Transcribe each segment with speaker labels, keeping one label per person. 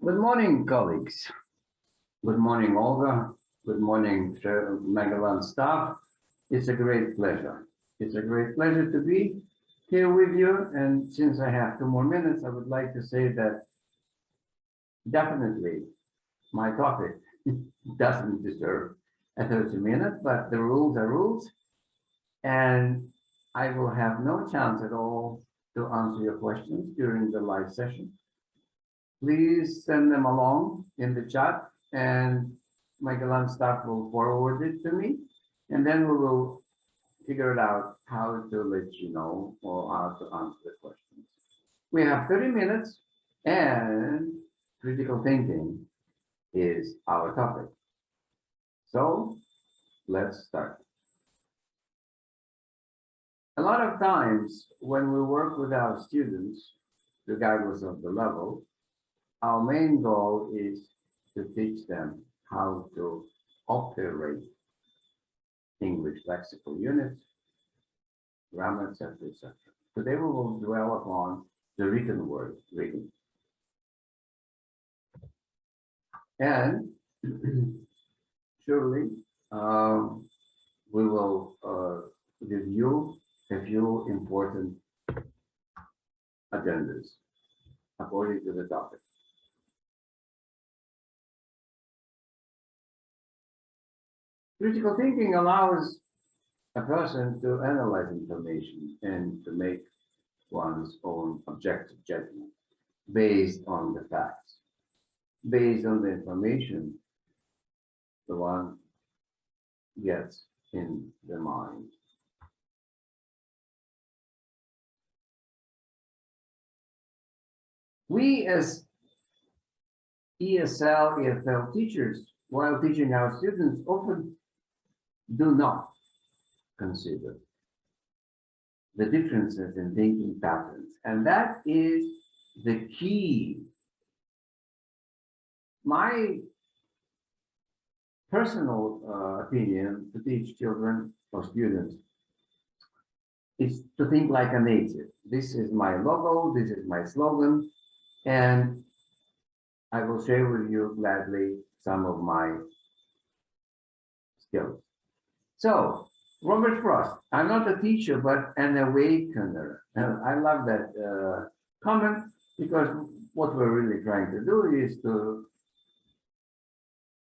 Speaker 1: Good morning, colleagues. Good morning, Olga. Good morning, Magalan staff. It's a great pleasure. It's a great pleasure to be here with you. And since I have 2 more minutes, I would like to say that definitely my topic doesn't deserve a 30 minutes, but the rules are rules. And I will have no chance at all to answer your questions during the live session. Please send them along in the chat and my Galan staff will forward it to me. And then we will figure it out how to let you know or how to answer the questions. We have 30 minutes and critical thinking is our topic. So let's start. A lot of times when we work with our students, regardless of the level, our main goal is to teach them how to operate English lexical units, grammar, etc., etc. Today we will dwell upon the written word, reading. And surely we will review a few important agendas according to the topic. Critical thinking allows a person to analyze information and to make one's own objective judgment based on the facts, based on the information the one gets in the mind. We as ESL, EFL teachers, while teaching our students, often do not consider the differences in thinking patterns. And that is the key. My personal opinion to teach children or students is to think like a native. This is my logo, this is my slogan, and I will share with you gladly some of my skills. So, Robert Frost, I'm not a teacher, but an awakener. And I love that comment because what we're really trying to do is to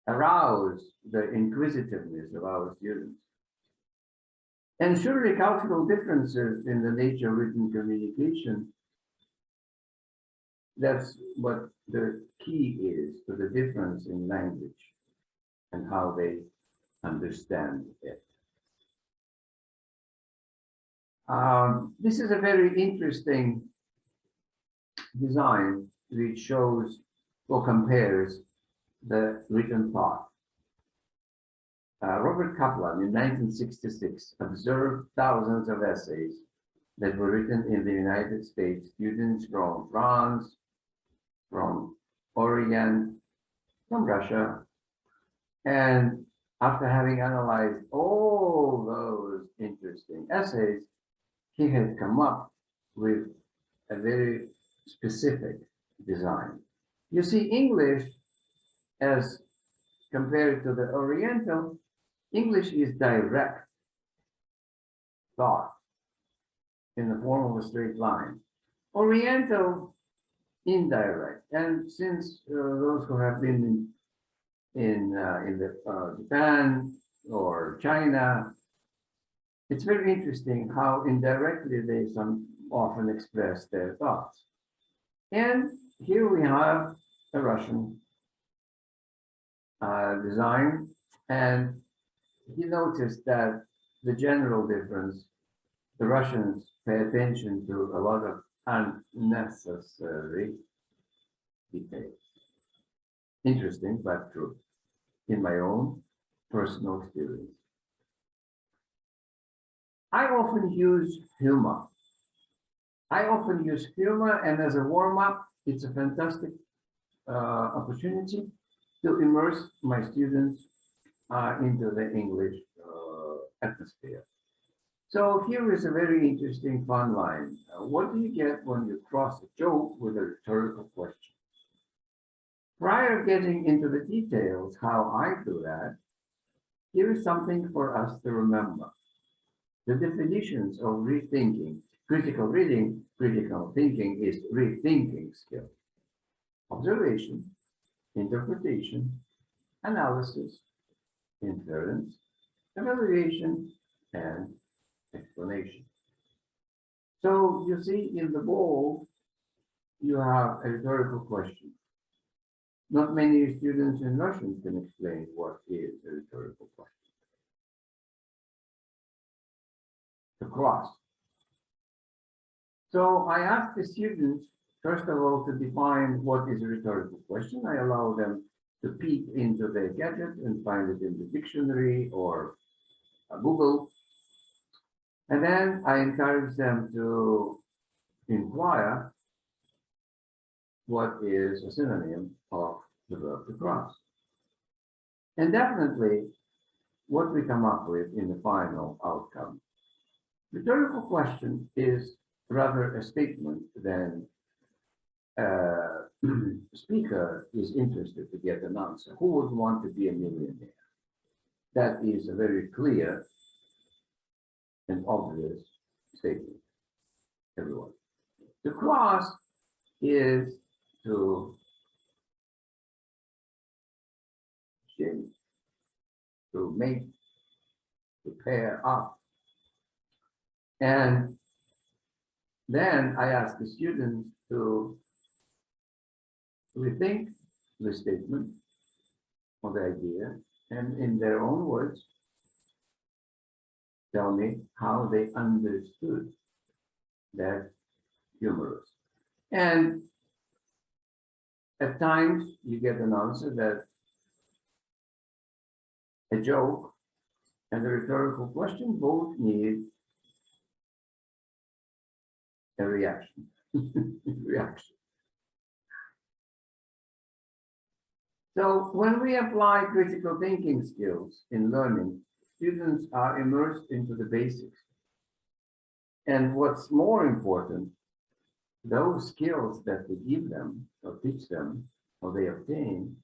Speaker 1: arouse the inquisitiveness of our students. And surely cultural differences in the nature of written communication, that's what the key is to the difference in language and how they understand it. This is a very interesting design which shows or compares the written thought. Robert Kaplan in 1966 observed thousands of essays that were written in the United States, students from France, from Orient, from Russia, and after having analyzed all those interesting essays, he had come up with a very specific design. You see, English, as compared to the Oriental, English is direct thought in the form of a straight line. Oriental, indirect. And since those who have been in Japan or China, it's very interesting how indirectly they often express their thoughts. And here we have a Russian design, and he noticed that the general difference, the Russians pay attention to a lot of unnecessary details. Interesting, but true, in my own personal experience. I often use humor. And as a warm-up, it's a fantastic opportunity to immerse my students into the English atmosphere. So here is a very interesting fun line. What do you get when you cross a joke with a rhetorical question? Prior getting into the details how I do that, here is something for us to remember. The definitions of rethinking, critical reading, critical thinking is rethinking skill. Observation, interpretation, analysis, inference, evaluation, and explanation. So you see in the bowl, you have a rhetorical question. Not many students in Russian can explain what is a rhetorical question. The cross. So I ask the students, first of all, to define what is a rhetorical question. I allow them to peek into their gadget and find it in the dictionary or Google. And then I encourage them to inquire what is a synonym of the verb to cross. And definitely what we come up with in the final outcome. Rhetorical question is rather a statement than speaker is interested to get an answer. Who would want to be a millionaire? That is a very clear and obvious statement. Everyone. The cross is to change, to make, to pair up. And then I ask the students to rethink the statement or the idea, and in their own words, tell me how they understood that humorous. And at times you get an answer that a joke and a rhetorical question both need a reaction. Reaction. So when we apply critical thinking skills in learning, students are immersed into the basics. And what's more important, those skills that we give them or teach them or they obtain,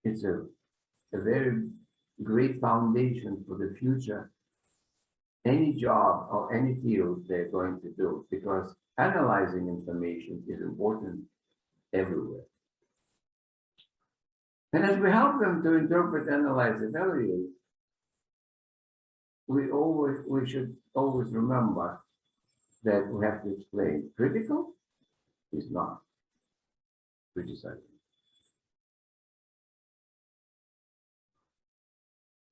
Speaker 1: it's a very great foundation for the future, any job or any field they're going to do, because analyzing information is important everywhere. And as we help them to interpret, analyze, evaluate, we should always remember that we have to explain critical is not criticizing.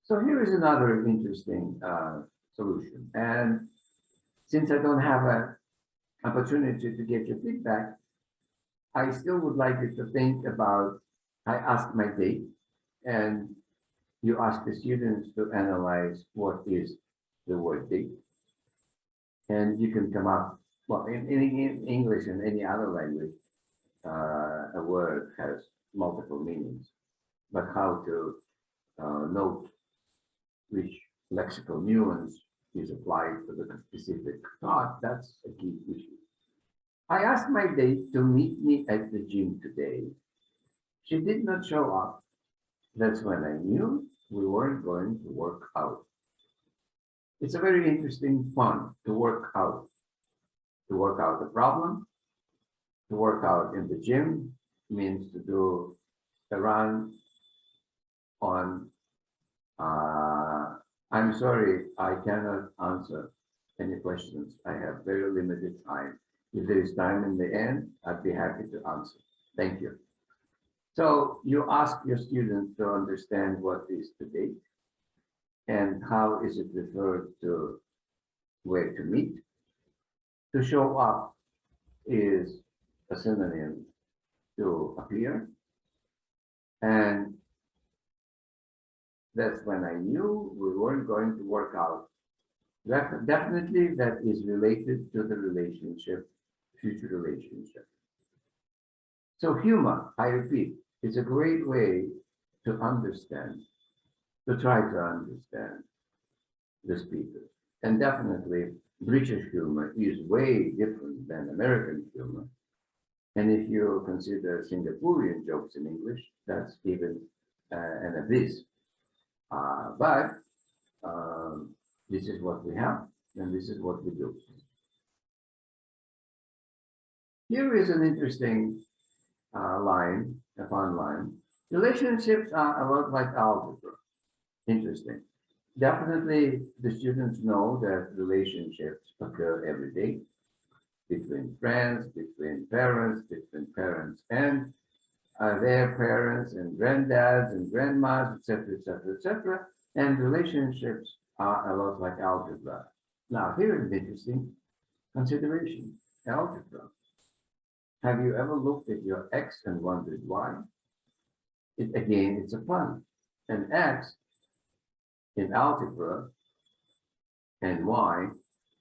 Speaker 1: So here is another interesting solution. And since I don't have an opportunity to get your feedback, I still would like you to think about, I ask my date, and you ask the students to analyze what is the word date. And you can come up, well, in English and any other language, a word has multiple meanings, but how to note which lexical nuance is applied to the specific thought, that's a key issue. I asked my date to meet me at the gym today. She did not show up. That's when I knew we weren't going to work out. It's a very interesting fun to work out the problem, to work out in the gym means to do a run on, I'm sorry, I cannot answer any questions. I have very limited time. If there is time in the end, I'd be happy to answer. Thank you. So you ask your students to understand what is the date and how is it referred to where to meet. To show up is a synonym to appear. And that's when I knew we weren't going to work out. Definitely that is related to the relationship, future relationship. So humor, I repeat, is a great way to understand, to try to understand the speakers. And definitely British humor is way different than American humor. And if you consider Singaporean jokes in English, that's even an abyss. But this is what we have, and this is what we do. Here is an interesting line, a fun line. Relationships are a lot like algebra. Interesting. Definitely, the students know that relationships occur every day between friends, between parents and their parents and granddads and grandmas, etc., etc., etc. And relationships are a lot like algebra. Now, here is an interesting consideration. Algebra. Have you ever looked at your x and wondered why? Again, it's a pun. An x in algebra and y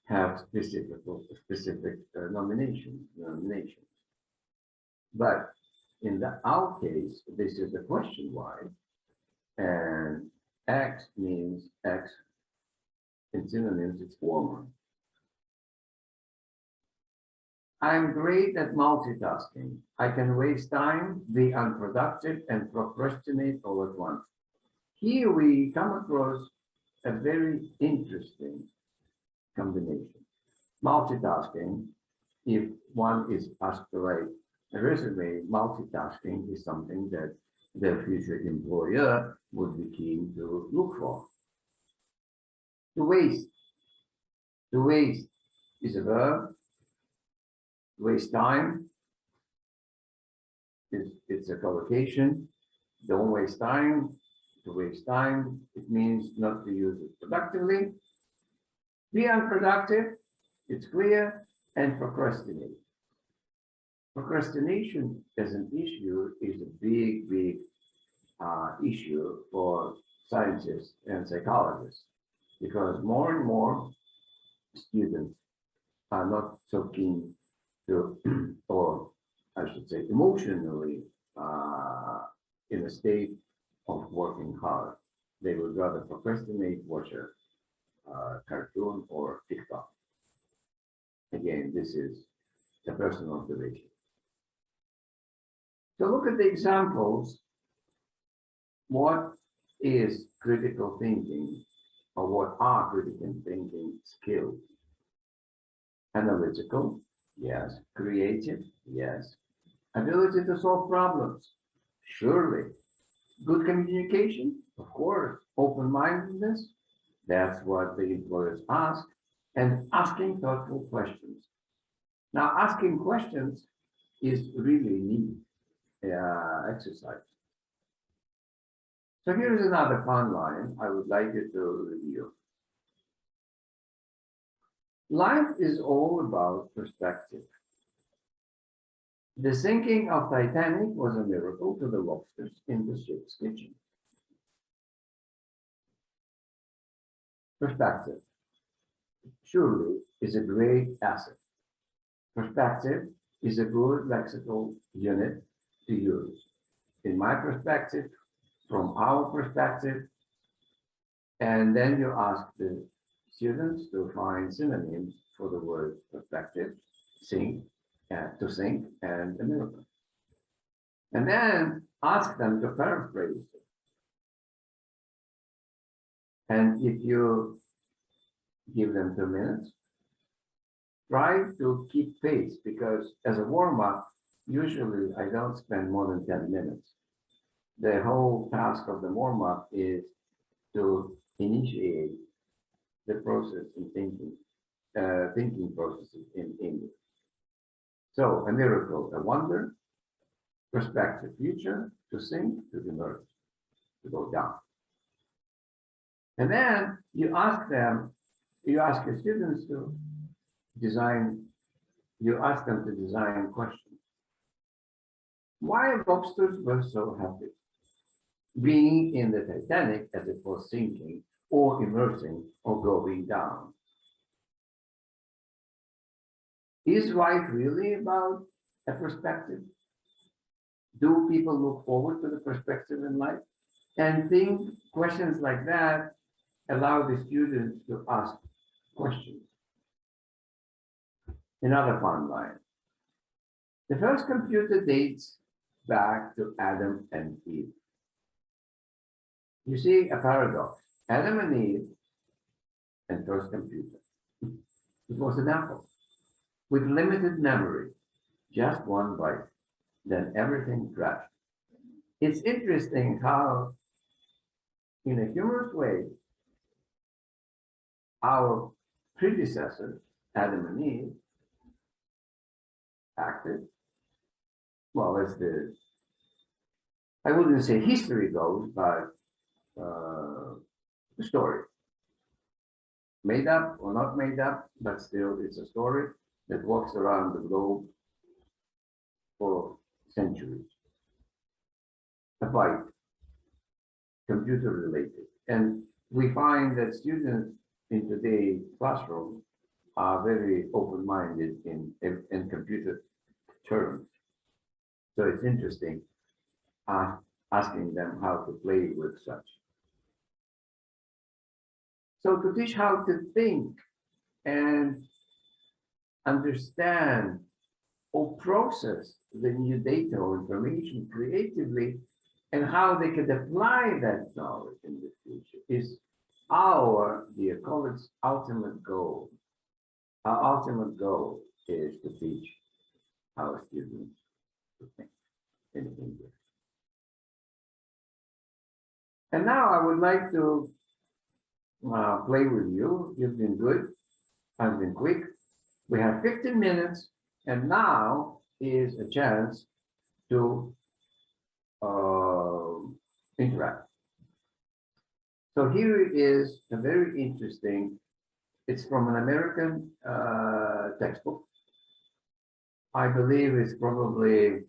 Speaker 1: have specific nominations. But in our case, this is the question why, and x means x in synonyms, it's former. I'm great at multitasking. I can waste time, be unproductive, and procrastinate all at once. Here we come across a very interesting combination. Multitasking, if one is asked to write a resume, multitasking is something that the future employer would be keen to look for. To waste is a verb. Waste time it's a collocation. Don't waste time. To waste time, it means not to use it productively. Be unproductive, it's clear, and procrastinate. Procrastination as an issue is a big issue for scientists and psychologists, because more and more students are not so keen to, or I should say, emotionally in a state of working hard. They would rather procrastinate, watch a cartoon or TikTok. Again, this is a personal observation. So look at the examples. What is critical thinking, or what are critical thinking skills? Analytical, yes. Creative, yes. Ability to solve problems, surely. Good communication, of course. Open-mindedness, that's what the employers ask. And asking thoughtful questions. Now, asking questions is really neat exercise. So here is another fun line I would like you to review. Life is all about perspective. The sinking of Titanic was a miracle to the lobsters in the ship's kitchen. Perspective, surely, is a great asset. Perspective is a good lexical unit to use. In my perspective, from our perspective, and then you ask the students to find synonyms for the word perspective, sink, to sink, and a miracle. And then ask them to paraphrase it. And if you give them 2 minutes, try to keep pace, because as a warm-up, usually I don't spend more than 10 minutes. The whole task of the warm-up is to initiate the process in thinking processes in English. So a miracle, a wonder, perspective, future, to sink, to emerge, to go down. And then you ask them, you ask your students to design, you ask them to design questions. Why lobsters were so happy being in the Titanic as it was sinking or immersing or going down? Is life really about a perspective? Do people look forward to the perspective in life? And think questions like that allow the students to ask questions. Another fun line. The first computer dates back to Adam and Eve. You see a paradox. Adam and Eve and first computer. It was an apple with limited memory, just one bite. Then everything crashed. It's interesting how, in a humorous way, our predecessors, Adam and Eve, acted. Well, as I wouldn't say history goes, but the story. Made up or not made up, but still it's a story that walks around the globe for centuries. A bite, computer related. And we find that students in today's classroom are very open-minded in computer terms. So it's interesting asking them how to play with such. So to teach how to think and understand or process the new data or information creatively and how they can apply that knowledge in the future is our, dear colleagues, ultimate goal. Our ultimate goal is to teach our students to think in English. And now I would like to play with you. You've been good. I've been quick. We have 15 minutes, and now is a chance to interact. So here is a very interesting, it's from an American textbook. I believe it's probably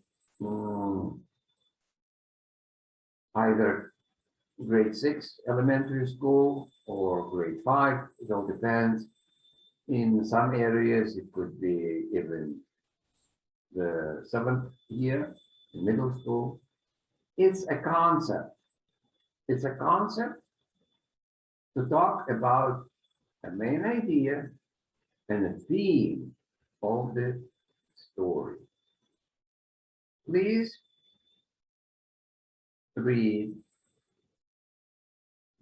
Speaker 1: either grade 6 elementary school or grade 5, it all depends. In some areas, it could be even the 7th year, in middle school. It's a concept. It's a concept to talk about a main idea and a theme of the story. Please read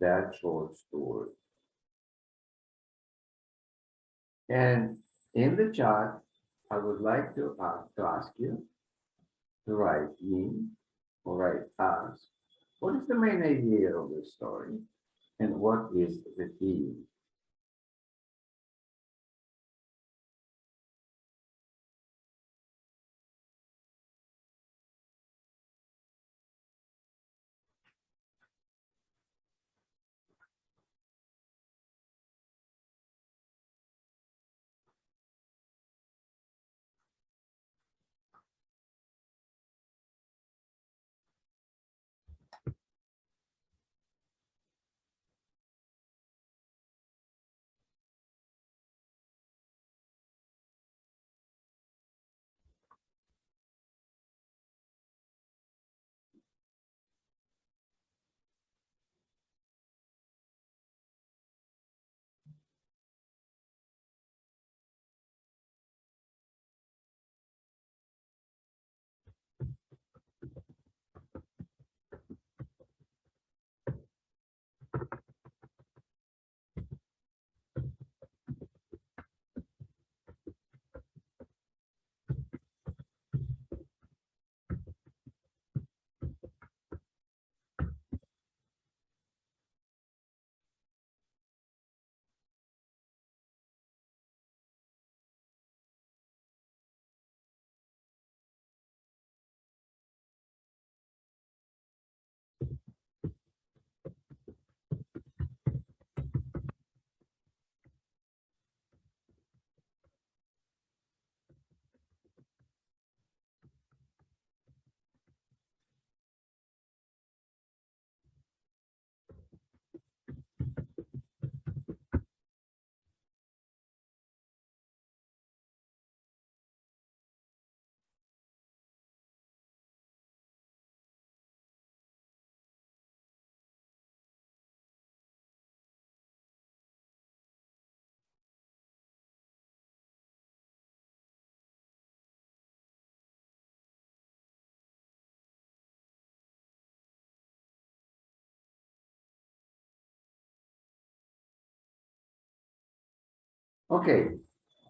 Speaker 1: that short story. And in the chat, I would like to ask you to write me or write us. What is the main idea of the story and what is the theme? Okay.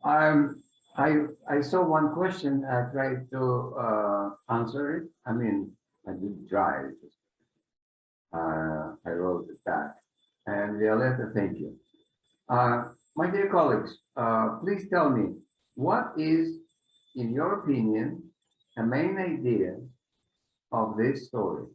Speaker 1: I saw one question. I tried to answer it. I mean, I didn't try. I wrote it back. And Violetta, thank you. My dear colleagues, please tell me, what is, in your opinion, a main idea of this story?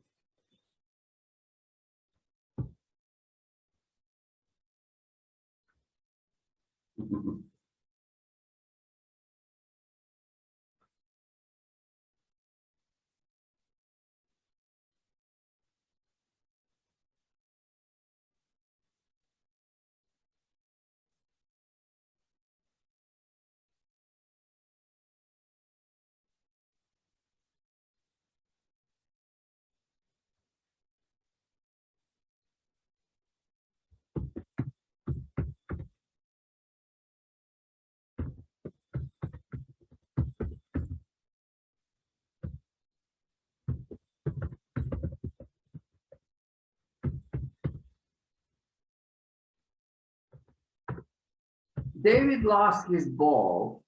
Speaker 1: David lost his ball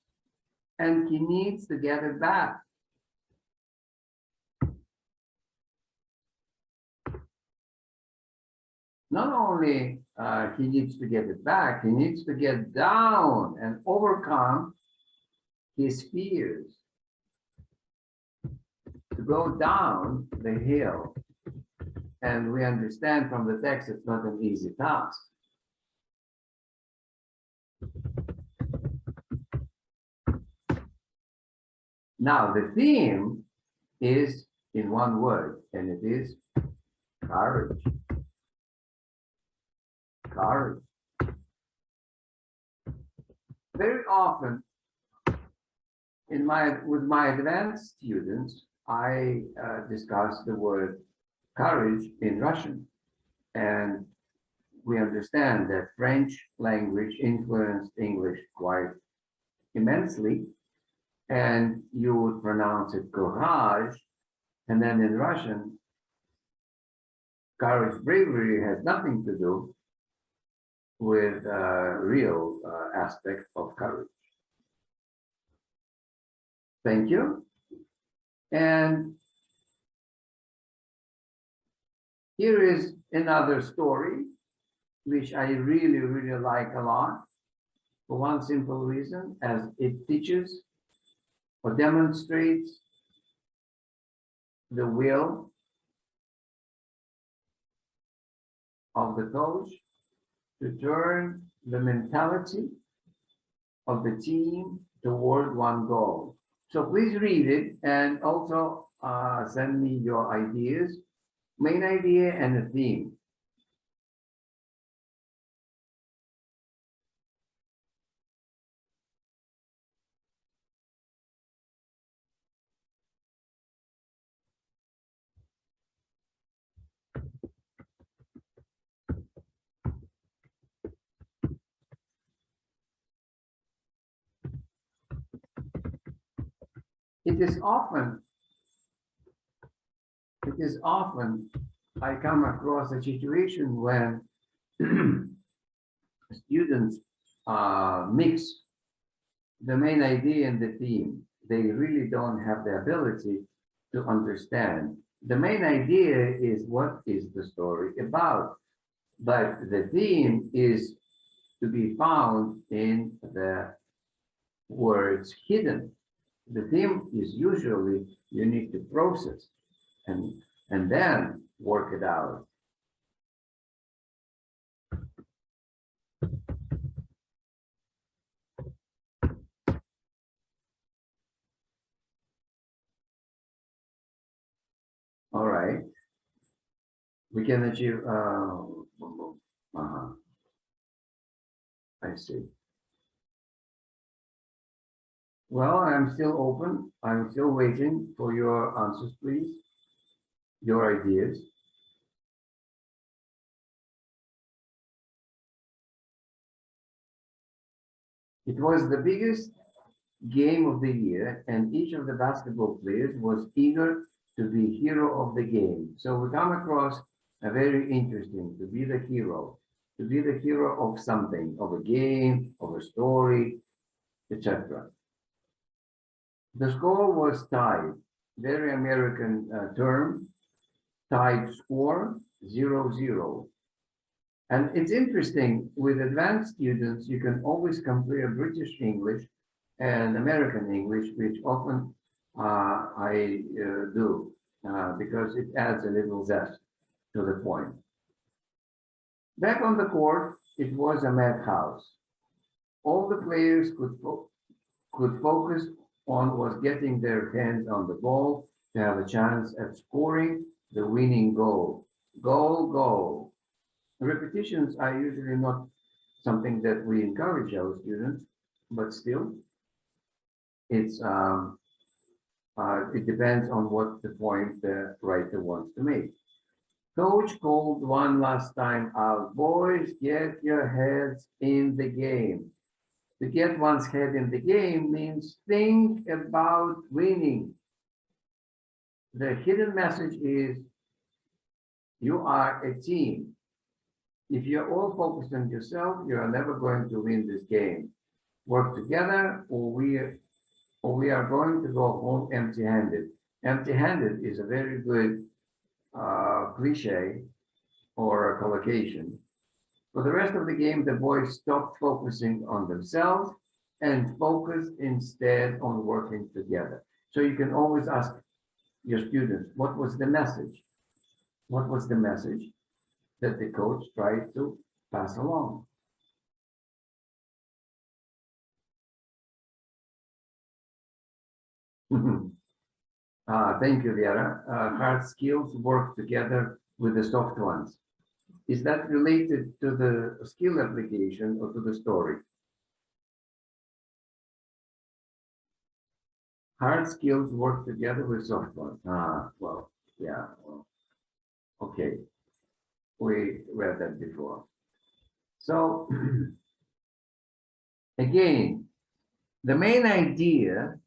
Speaker 1: and he needs to get it back. Not only he needs to get it back, he needs to get down and overcome his fears. To go down the hill. And we understand from the text it's not an easy task. Now the theme is in one word, and it is courage. Courage. Very often with my advanced students, I discuss the word courage in Russian, and we understand that French language influenced English quite immensely, and you would pronounce it courage, and then in Russian, courage, bravery has nothing to do with real aspect of courage. Thank you. And here is another story, which I really, really like a lot, for one simple reason, as it teaches or demonstrates the will of the coach to turn the mentality of the team toward one goal. So please read it and also send me your ideas, main idea and the theme. It is often I come across a situation when students mix the main idea and the theme. They really don't have the ability to understand. The main idea is what is the story about, but the theme is to be found in the words hidden. The theme is usually you need to process and then work it out. All right. We can achieve, I see. Well, I'm still open. I'm still waiting for your answers, please. Your ideas. It was the biggest game of the year, and each of the basketball players was eager to be hero of the game. So we come across a very interesting, to be the hero. to be the hero of something, of a game, of a story, etc. The score was tied, very American term, tied score, 0-0. And it's interesting, with advanced students, you can always compare British English and American English, which often I do, because it adds a little zest to the point. Back on the court, it was a madhouse. All the players could focus on was getting their hands on the ball to have a chance at scoring the winning goal. Goal. Repetitions are usually not something that we encourage our students, but still, it depends on what the point the writer wants to make. Coach called one last time out, boys, get your heads in the game. To get one's head in the game means think about winning. The hidden message is you are a team. If you're all focused on yourself, you are never going to win this game. Work together, or we are going to go home empty-handed. Empty-handed is a very good cliche or a collocation. For the rest of the game, the boys stopped focusing on themselves and focused instead on working together. So you can always ask your students, what was the message? What was the message that the coach tried to pass along? Thank you, Vera. Hard skills work together with the soft ones. Is that related to the skill application or to the story? Hard skills work together with soft ones. Well, yeah. Well, okay. We read that before. So again, the main idea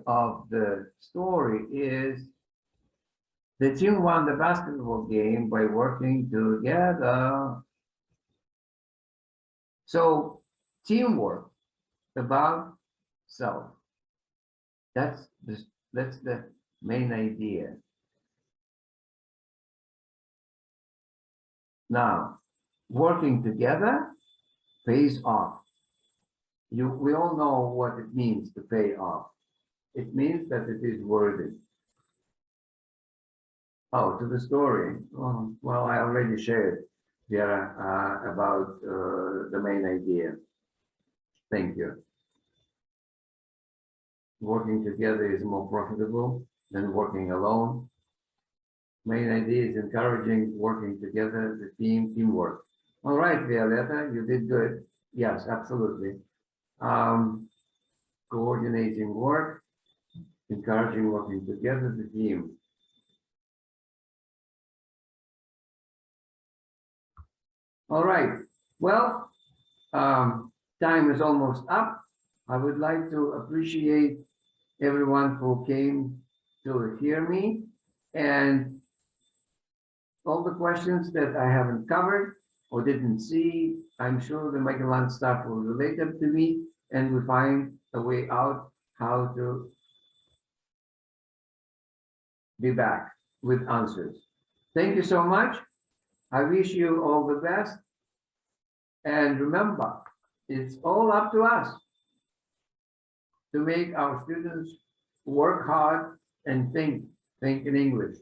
Speaker 1: of the story is the team won the basketball game by working together. So teamwork about self. That's the main idea. Now, working together pays off. We all know what it means to pay off. It means that it is worthy. Oh, to the story. Well, I already shared Vera about the main idea. Thank you. Working together is more profitable than working alone. Main idea is encouraging working together, the teamwork. All right, Violetta, you did good. Yes, absolutely. Coordinating work, encouraging working together, the team. All right. Well, time is almost up. I would like to appreciate everyone who came to hear me, and all the questions that I haven't covered or didn't see, I'm sure the Magellan staff will relate them to me, and we find a way out how to be back with answers. Thank you so much. I wish you all the best. And remember, it's all up to us to make our students work hard and think in English.